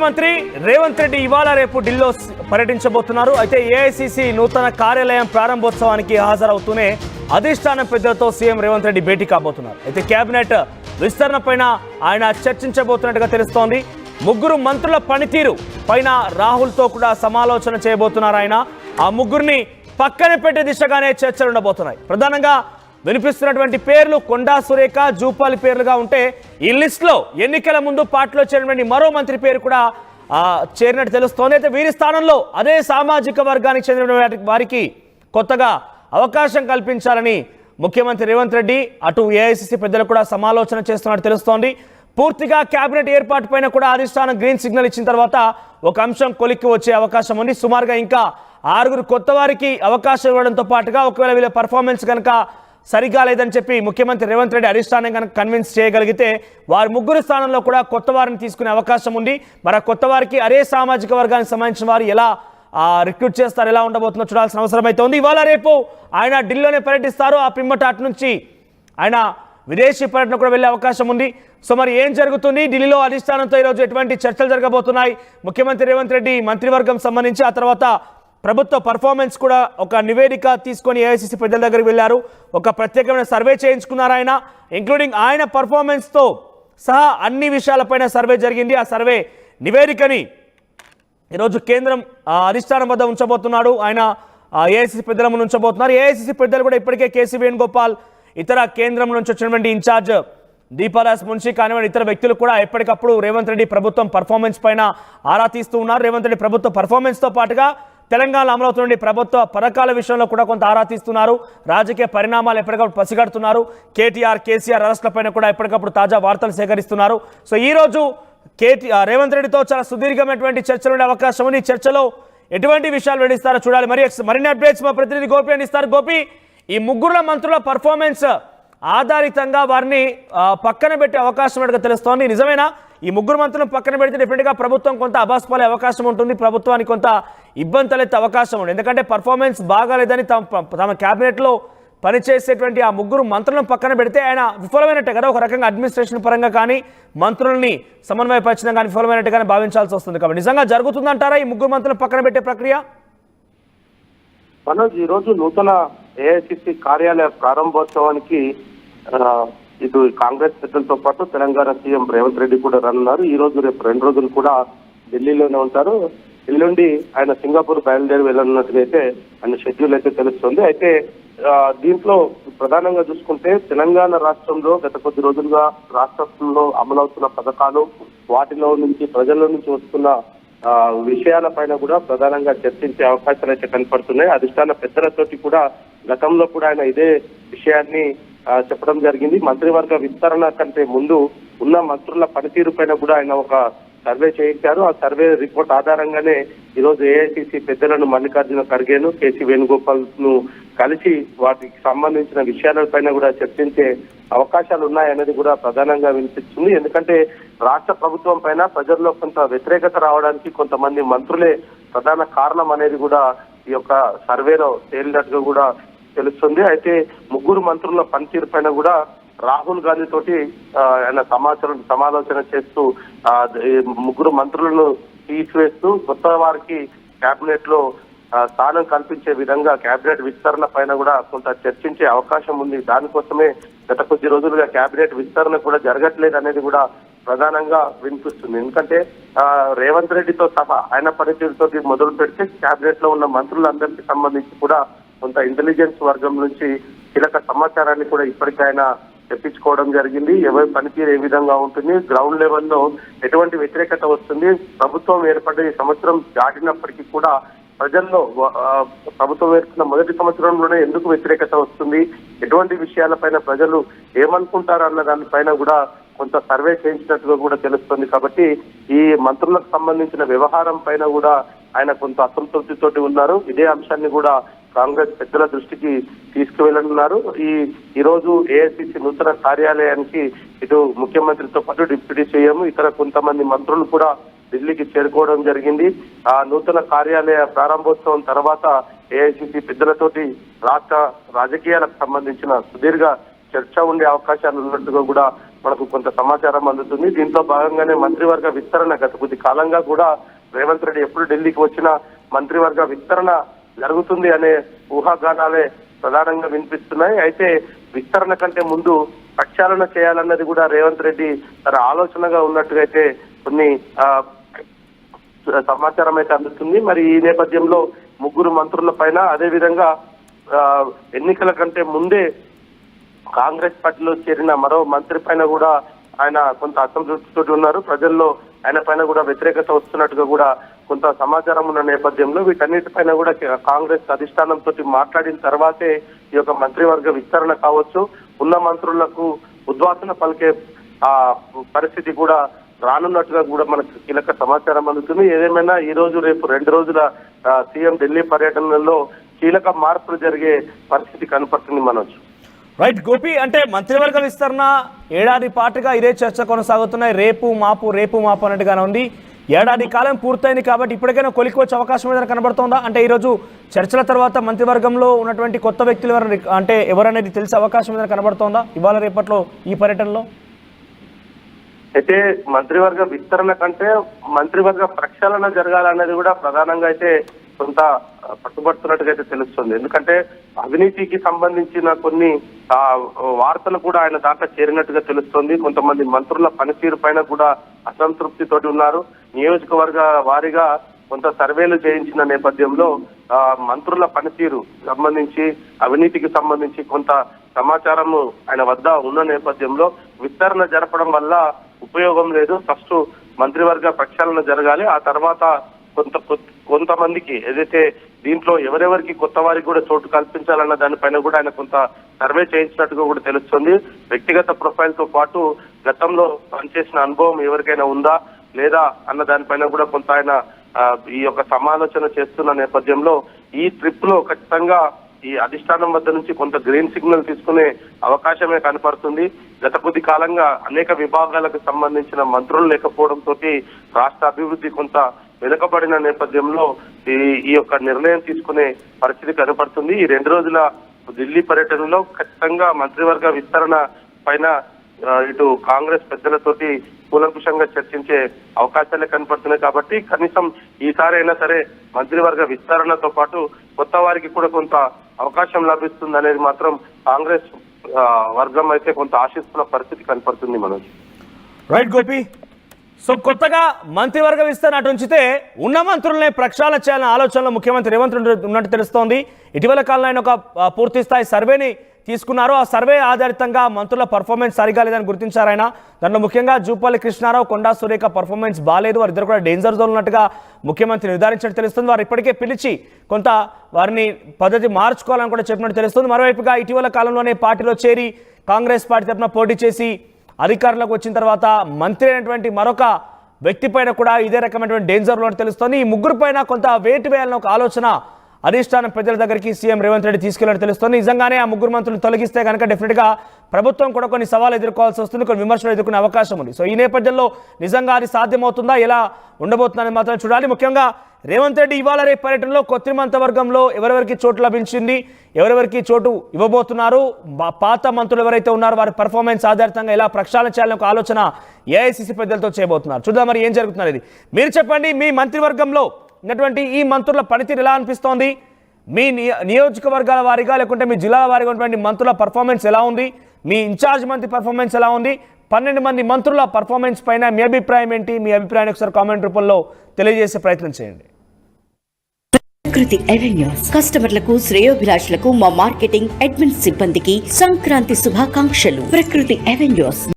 ముఖ్యమంత్రి రేవంత్ రెడ్డి ఇవాళ రేపు ఢిల్లీలో పర్యటించబోతున్నారు. అయితే ఏఐసిసి నూతన కార్యాలయం ప్రారంభోత్సవానికి హాజరవుతూనే అధిష్టానం పెద్దలతో సీఎం రేవంత్ రెడ్డి భేటీ కాబోతున్నారు. అయితే కేబినెట్ విస్తరణ పైన ఆయన చర్చించబోతున్నట్టుగా తెలుస్తోంది. ముగ్గురు మంత్రుల పనితీరు పైన రాహుల్తో కూడా సమాలోచన చేయబోతున్నారు ఆయన. ఆ ముగ్గురిని పక్కన పెట్టే దిశగానే చర్చలు ఉండబోతున్నాయి. ప్రధానంగా వినిపిస్తున్నటువంటి పేర్లు కొండా సురేఖ, జూపాలి పేర్లుగా ఉంటే ఈ లిస్టులో ఎన్నికల ముందు పార్టీలో చేరినటువంటి మరో మంత్రి పేరు కూడా చేరినట్టు తెలుస్తోంది. అయితే వీరి స్థానంలో అదే సామాజిక వర్గానికి చెందిన వారికి కొత్తగా అవకాశం కల్పించాలని ముఖ్యమంత్రి రేవంత్ రెడ్డి అటు ఏఐసిసి పెద్దలు కూడా సమాలోచన చేస్తున్నట్టు తెలుస్తోంది. పూర్తిగా కేబినెట్ ఏర్పాటు పైన కూడా అధిష్టానం గ్రీన్ సిగ్నల్ ఇచ్చిన తర్వాత ఒక అంశం కొలిక్కి వచ్చే అవకాశం ఉంది. సుమారుగా ఇంకా 6 కొత్త వారికి అవకాశం ఇవ్వడంతో పాటుగా ఒకవేళ వీళ్ళ పర్ఫార్మెన్స్ కనుక సరిగా లేదని చెప్పి ముఖ్యమంత్రి రేవంత్ రెడ్డి అధిష్టానం కనుక కన్విన్స్ చేయగలిగితే వారి ముగ్గురు స్థానంలో కూడా కొత్త వారిని తీసుకునే అవకాశం ఉంది. మరి కొత్త వారికి అదే సామాజిక వర్గానికి సంబంధించిన వారు ఎలా రిక్రూట్ చేస్తారు, ఎలా ఉండబోతుందో చూడాల్సిన అవసరం అయితే ఉంది. ఇవాళ రేపు ఆయన ఢిల్లీలోనే పర్యటిస్తారు. ఆ పిమ్మట అటు నుంచి ఆయన విదేశీ పర్యటన కూడా వెళ్ళే అవకాశం ఉంది. సో మరి ఏం జరుగుతుంది ఢిల్లీలో అధిష్టానంతో ఈరోజు ఎటువంటి చర్చలు జరగబోతున్నాయి? ముఖ్యమంత్రి రేవంత్ రెడ్డి మంత్రివర్గం సంబంధించి ఆ తర్వాత ప్రభుత్వ పర్ఫార్మెన్స్ కూడా ఒక నివేదిక తీసుకొని ఏఐసిసి పెద్దల దగ్గరికి వెళ్ళారు. ఒక ప్రత్యేకమైన సర్వే చేయించుకున్నారు ఆయన, ఇంక్లూడింగ్ ఆయన పర్ఫార్మెన్స్తో సహా అన్ని విషయాలపైన సర్వే జరిగింది. ఆ సర్వే నివేదికని ఈరోజు కేంద్రం అధిష్టానం వద్ద ఉంచబోతున్నాడు. ఆయన ఏఐసిసి పెద్దల ముందు ఉంచబోతున్నారు. ఏఐసిసి పెద్దలు కూడా ఇప్పటికే కేసీ వేణుగోపాల్, ఇతర కేంద్రం నుంచి వచ్చినటువంటి ఇన్ఛార్జ్ దీపాదాస్ మున్షి కానివ్వండి, ఇతర వ్యక్తులు కూడా ఎప్పటికప్పుడు రేవంత్ రెడ్డి ప్రభుత్వం పర్ఫార్మెన్స్ పైన ఆరా తీస్తూ ఉన్నారు. రేవంత్ రెడ్డి ప్రభుత్వ పర్ఫార్మెన్స్తో పాటుగా తెలంగాణ అమలవుతున్న ప్రభుత్వ పథకాల విషయంలో కూడా కొంత ఆరా తీస్తున్నారు. రాజకీయ పరిణామాలు ఎప్పటికప్పుడు పసిగడుతున్నారు. కేటీఆర్, కేసీఆర్ అరెస్టులపైన కూడా ఎప్పటికప్పుడు తాజా వార్తలు సేకరిస్తున్నారు. సో ఈరోజు రేవంత్ రెడ్డితో చాలా సుదీర్ఘమైనటువంటి చర్చలు ఉండే అవకాశం ఉంది. ఈ చర్చలో ఎటువంటి విషయాలు వెడిస్తారో చూడాలి. మరిన్ని అప్డేట్స్ మా ప్రతినిధి గోపి అందిస్తారు. గోపి, ఈ ముగ్గురుల మంత్రుల పర్ఫార్మెన్స్ ఆధారితంగా వారిని పక్కన పెట్టే అవకాశం ఉన్నట్టుగా తెలుస్తోంది. నిజమేనా? ఈ ముగ్గురు మంత్రులను పక్కన పెడితే డెఫినెట్గా ప్రభుత్వం కొంత అబాస్పాలే అవకాశం ఉంటుంది, ప్రభుత్వానికి కొంత ఇబ్బంది తలెత్తే అవకాశం ఉంది. ఎందుకంటే పర్ఫార్మెన్స్ బాగాలేదని తమ క్యాబినెట్లో పనిచేసేటువంటి ఆ ముగ్గురు మంత్రులను పక్కన పెడితే ఆయన విఫలమైనట్టే కదా, ఒక రకంగా అడ్మినిస్ట్రేషన్ పరంగా కానీ మంత్రుల్ని సమన్వయపరచడం కానీ విఫలమైనట్టుగానే భావించాల్సి వస్తుంది. కాబట్టి నిజంగా జరుగుతుందంటారా ఈ ముగ్గురు మంత్రులను పక్కన పెట్టే ప్రక్రియ? మనోజ్, ఈ రోజు నూతన ఏఐసిసి కార్యాలయ ప్రారంభోత్సవానికి ఇటు కాంగ్రెస్ పెద్దలతో పాటు తెలంగాణ సీఎం రేవంత్ రెడ్డి కూడా రానున్నారు. ఈ రోజు రేపు 2 రోజులు కూడా ఢిల్లీలోనే ఉంటారు. ఎల్లుండి ఆయన సింగపూర్ బయలుదేరి వెళ్ళనున్నట్టుగా అయితే ఆయన షెడ్యూల్ అయితే తెలుస్తుంది. అయితే దీంట్లో ప్రధానంగా చూసుకుంటే తెలంగాణ రాష్ట్రంలో గత కొద్ది రోజులుగా రాష్ట్రంలో అమలవుతున్న పథకాలు, వాటిలో నుంచి ప్రజల నుంచి వస్తున్న విషయాలపైన కూడా ప్రధానంగా చర్చించే అవకాశాలు అయితే కనపడుతున్నాయి. అధిష్టాన పెద్దలతోటి కూడా గతంలో కూడా ఆయన ఇదే విషయాన్ని చెప్పడం జరిగింది. మంత్రివర్గ విస్తరణ కంటే ముందు ఉన్న మంత్రుల పనితీరు పైన కూడా ఆయన ఒక సర్వే చేయించారు. ఆ సర్వే రిపోర్ట్ ఆధారంగానే ఈరోజు ఏఐసిసి పెద్దలను మల్లికార్జున ఖర్గేను, కేసీ వేణుగోపాల్ ను కలిసి వాటికి సంబంధించిన విషయాలపైన కూడా చర్చించే అవకాశాలు ఉన్నాయనేది కూడా ప్రధానంగా వినిపిస్తుంది. ఎందుకంటే రాష్ట్ర ప్రభుత్వం పైన ప్రజల్లో కొంత వ్యతిరేకత రావడానికి కొంతమంది మంత్రులే ప్రధాన కారణం అనేది కూడా ఈ యొక్క సర్వేలో తేలినట్టుగా కూడా తెలుస్తుంది. అయితే ముగ్గురు మంత్రుల పనితీరు పైన కూడా రాహుల్ గాంధీ తోటి ఆయన సమాలోచన చేస్తూ ముగ్గురు మంత్రులను తీసివేస్తూ కొత్త వారికి కేబినెట్ లో స్థానం కల్పించే విధంగా కేబినెట్ విస్తరణ పైన కూడా కొంత చర్చించే అవకాశం ఉంది. దానికోసమే గత కొద్ది రోజులుగా కేబినెట్ విస్తరణ కూడా జరగట్లేదు అనేది కూడా ప్రధానంగా వినిపిస్తుంది. ఎందుకంటే రేవంత్ రెడ్డితో సహా ఆయన పనితీరుతో మొదలు పెడితే కేబినెట్ లో ఉన్న మంత్రులందరికీ సంబంధించి కూడా కొంత ఇంటెలిజెన్స్ వర్గం నుంచి కీలక సమాచారాన్ని కూడా ఇప్పటికైనా తెప్పించుకోవడం జరిగింది. ఎవరి పనితీరు ఏ విధంగా ఉంటుంది, గ్రౌండ్ లెవెల్లో ఎటువంటి వ్యతిరేకత వస్తుంది, ప్రభుత్వం ఏర్పడి సంవత్సరం దాటినప్పటికీ కూడా ప్రజల్లో ప్రభుత్వం ఏర్పడిన మొదటి సంవత్సరంలోనే ఎందుకు వ్యతిరేకత వస్తుంది, ఎటువంటి విషయాలపైన ప్రజలు ఏమనుకుంటారు అన్న దానిపైన కూడా కొంత సర్వే చేయించినట్టుగా కూడా తెలుస్తుంది. కాబట్టి ఈ మంత్రులకు సంబంధించిన వ్యవహారం పైన కూడా ఆయన కొంత అసంతృప్తితోటి ఉన్నారు. ఇదే అంశాన్ని కూడా కాంగ్రెస్ పెద్దల దృష్టికి తీసుకువెళ్ళనున్నారు. ఈ రోజు ఏఐసిసి నూతన కార్యాలయానికి ఇటు ముఖ్యమంత్రితో పాటు డిప్యూటీ సీఎం, ఇతర కొంతమంది మంత్రులు కూడా ఢిల్లీకి చేరుకోవడం జరిగింది. ఆ నూతన కార్యాలయ ప్రారంభోత్సవం తర్వాత ఏఐసిసి పెద్దలతోటి రాష్ట్ర రాజకీయాలకు సంబంధించిన సుదీర్ఘ చర్చ ఉండే అవకాశాలు ఉన్నట్టుగా కూడా మనకు కొంత సమాచారం అందుతుంది. దీంతో భాగంగానే మంత్రివర్గ విస్తరణ గత కొద్ది కాలంగా కూడా రేవంత్ రెడ్డి ఎప్పుడు ఢిల్లీకి వచ్చినా మంత్రివర్గ విస్తరణ జరుగుతుంది అనే ఊహాగానాలే ప్రధానంగా వినిపిస్తున్నాయి. అయితే విస్తరణ కంటే ముందు ప్రక్షాళన చేయాలన్నది కూడా రేవంత్ రెడ్డి తన ఆలోచనగా ఉన్నట్టుగా అయితే కొన్ని సమాచారం అయితే అందుతుంది. మరి ఈ నేపథ్యంలో ముగ్గురు మంత్రుల పైన అదేవిధంగా ఎన్నికల కంటే ముందే కాంగ్రెస్ పార్టీలో చేరిన మరో మంత్రి పైన కూడా ఆయన కొంత అసంతృప్తితో ఉన్నారు. ప్రజల్లో ఆయన పైన కూడా వ్యతిరేకత వస్తున్నట్టుగా కూడా కొంత సమాచారం ఉన్న నేపథ్యంలో వీటన్నిటిపైన కూడా కాంగ్రెస్ అధిష్టానంతో మాట్లాడిన తర్వాతే ఈ యొక్క మంత్రివర్గ విస్తరణ కావచ్చు, ఉన్న మంత్రులకు ఉద్వాసన పలికే పరిస్థితి కూడా రానున్నట్టుగా కూడా మనకు కీలక సమాచారం అందుతుంది. ఏదేమైనా ఈ రోజు రేపు 2 రోజుల సీఎం ఢిల్లీ పర్యటనలో కీలక మార్పులు జరిగే పరిస్థితి కనపడుతుంది మనోజ్. రైట్ గోపి, అంటే మంత్రివర్గ విస్తరణ ఏడాది పాటుగా ఇదే చర్చ కొనసాగుతున్నాయి. రేపు మాపు అన్నట్టుగానే ఉంది. ఏడాది కాలం పూర్తయింది కాబట్టి ఇప్పటికైనా కొలికి వచ్చే అవకాశం ఏదైనా కనబడుతోందా? అంటే ఈరోజు చర్చల తర్వాత మంత్రివర్గంలో ఉన్నటువంటి కొత్త వ్యక్తులు ఎవరనేది తెలిసే అవకాశం ఏదైనా కనబడుతోందా ఇవాళ రేపట్లో ఈ పర్యటనలో? అయితే మంత్రివర్గ విస్తరణ కంటే మంత్రివర్గ ప్రక్షాళన జరగాలనేది కూడా ప్రధానంగా అయితే కొంత పట్టుబడుతున్నట్టుగా అయితే తెలుస్తుంది. ఎందుకంటే అవినీతికి సంబంధించిన కొన్ని వార్తలు కూడా ఆయన దాకా చేరినట్టుగా తెలుస్తోంది. కొంతమంది మంత్రుల పనితీరు పైన కూడా అసంతృప్తితోటి ఉన్నారు. నియోజకవర్గ వారీగా కొంత సర్వేలు చేయించిన నేపథ్యంలో మంత్రుల పనితీరు సంబంధించి అవినీతికి సంబంధించి కొంత సమాచారము ఆయన వద్ద ఉన్న నేపథ్యంలో విస్తరణ జరపడం వల్ల ఉపయోగం లేదు. ఫస్ట్ మంత్రివర్గ ప్రక్షాళన జరగాలి. ఆ తర్వాత కొంతమందికి ఏదైతే దీంట్లో ఎవరెవరికి కొత్త వారికి కూడా చోటు కల్పించాలన్న దానిపైన కూడా ఆయన కొంత సర్వే చేయించినట్టుగా కూడా తెలుస్తుంది. వ్యక్తిగత ప్రొఫైల్ తో పాటు గతంలో పనిచేసిన అనుభవం ఎవరికైనా ఉందా లేదా అన్న దానిపైన కూడా కొంత ఆయన ఈ యొక్క సమాలోచన చేస్తున్న నేపథ్యంలో ఈ ట్రిప్ లో ఖచ్చితంగా ఈ అధిష్టానం వద్ద నుంచి కొంత గ్రీన్ సిగ్నల్ తీసుకునే అవకాశమే కనపడుతుంది. గత కొద్ది కాలంగా అనేక విభాగాలకు సంబంధించిన మంత్రులు లేకపోవడంతో రాష్ట్ర అభివృద్ధి కొంత వెనుకబడిన నేపథ్యంలో ఈ యొక్క నిర్ణయం తీసుకునే పరిస్థితి కనపడుతుంది. ఈ 2 రోజుల ఢిల్లీ పర్యటనలో ఖచ్చితంగా మంత్రివర్గ విస్తరణ పైన ఇటు కాంగ్రెస్ పెద్దలతోటి కూలంకుషంగా చర్చించే అవకాశాలే కనపడుతున్నాయి. కాబట్టి కనీసం ఈసారి అయినా సరే మంత్రివర్గ విస్తరణతో పాటు కొత్త వారికి కూడా కొంత అవకాశం లభిస్తుంది అనేది మాత్రం కాంగ్రెస్ వర్గం అయితే కొంత ఆశిస్తున్న పరిస్థితి కనపడుతుంది మనోజ్. రైట్ గోపి, సో కొత్తగా మంత్రివర్గ విస్తరణ అటు ఉంచితే ఉన్న మంత్రులనే ప్రక్షాళన చేయాలనే ఆలోచనలో ముఖ్యమంత్రి రేవంత్ రెడ్డి ఉన్నట్టు తెలుస్తోంది. ఇటీవల కాలంలో ఆయన ఒక పూర్తి స్థాయి సర్వేని తీసుకున్నారు. ఆ సర్వే ఆధారితంగా మంత్రుల పర్ఫార్మెన్స్ సరిగా లేదని గుర్తించారు ఆయన. దాంట్లో ముఖ్యంగా జూపల్లి కృష్ణారావు, కొండా సురేఖ పర్ఫార్మెన్స్ బాగాలేదు, వారిద్దరు కూడా డేంజర్ జోన్ ఉన్నట్టుగా ముఖ్యమంత్రి నిర్ధారించినట్టు తెలుస్తుంది. వారు ఇప్పటికే పిలిచి కొంత వారిని పద్ధతి మార్చుకోవాలని కూడా చెప్పినట్టు తెలుస్తుంది. మరోవైపుగా ఇటీవల కాలంలోనే పార్టీలో చేరి కాంగ్రెస్ పార్టీ తరఫున పోటీ చేసి అధికారంలోకి వచ్చిన తర్వాత మంత్రి అయినటువంటి మరొక వ్యక్తి పైన కూడా ఇదే రకమైనటువంటి డేంజర్లో తెలుస్తోంది. ఈ ముగ్గురు పైన కొంత వేటు వేయాలని ఒక ఆలోచన అధిష్టానం పెద్దల దగ్గరికి సీఎం రేవంత్ రెడ్డి తీసుకెళ్లాలని తెలుస్తోంది. నిజంగానే ఆ ముగ్గురు మంత్రులు తొలగిస్తే కనుక డెఫినెట్గా ప్రభుత్వం కూడా కొన్ని సవాలు ఎదుర్కోవాల్సి వస్తుంది, కొన్ని విమర్శలు ఎదుర్కొనే అవకాశం ఉంది. సో ఈ నేపథ్యంలో నిజంగా అది సాధ్యమవుతుందా, ఎలా ఉండబోతుందని మాత్రం చూడాలి. ముఖ్యంగా రేవంత్ రెడ్డి ఇవాళ రేపు పర్యటనలో కొత్త మంత్రివర్గంలో ఎవరెవరికి చోటు లభించింది, ఎవరెవరికి చోటు ఇవ్వబోతున్నారు, పాత మంత్రులు ఎవరైతే ఉన్నారో వారి పర్ఫార్మెన్స్ ఆధారితంగా ఎలా ప్రక్షాళన చేయాలని ఒక ఆలోచన ఏఐసీసీ పెద్దలతో చేయబోతున్నారు. చూద్దాం మరి ఏం జరుగుతున్నారు. ఇది మీరు చెప్పండి, మీ మంత్రివర్గంలో ఉన్నటువంటి ఈ మంత్రుల పనితీరు ఎలా అనిపిస్తోంది? మీ నియోజకవర్గాల వారీగా లేకుంటే మీ జిల్లాల వారీగా ఉన్నటువంటి మంత్రుల పర్ఫార్మెన్స్ ఎలా ఉంది? మీ ఇన్ఛార్జ్ మంత్రి పర్ఫార్మెన్స్ ఎలా ఉంది? 12 మంది మంత్రుల పర్ఫార్మెన్స్ పైన మీ అభిప్రాయం ఏంటి? మీ అభిప్రాయాన్ని ఒకసారి కామెంట్ రూపంలో తెలియజేసే ప్రయత్నం చేయండి. ప్రకృతి అవెన్యూస్ కస్టమర్లకు శ్రేయోభిలాషులకు మా మార్కెటింగ్ అడ్మిన్ సిబ్బందికి సంక్రాంతి శుభాకాంక్షలు. ప్రకృతి అవెన్యూస్